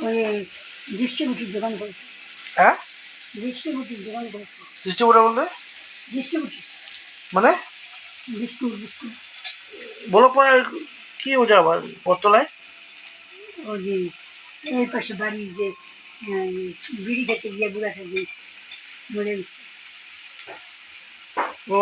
ওই ডিস্ট্রিবিউটির দোকান করেছে। হ্যাঁ, ডিস্ট্রিবিউটির দোকান করেছে। ডিস্ট্রিবিউটার বলতে ডিস্ট্রিবিউটির মানে বিস্কুট বিস্কুট। বলো পরে কি ওটা আবার বটতলায়? ওই যে এই পাশে বাড়ি যে বিড়ি খেতে গিয়ে বুড়াটা যে মরে গেছে। ও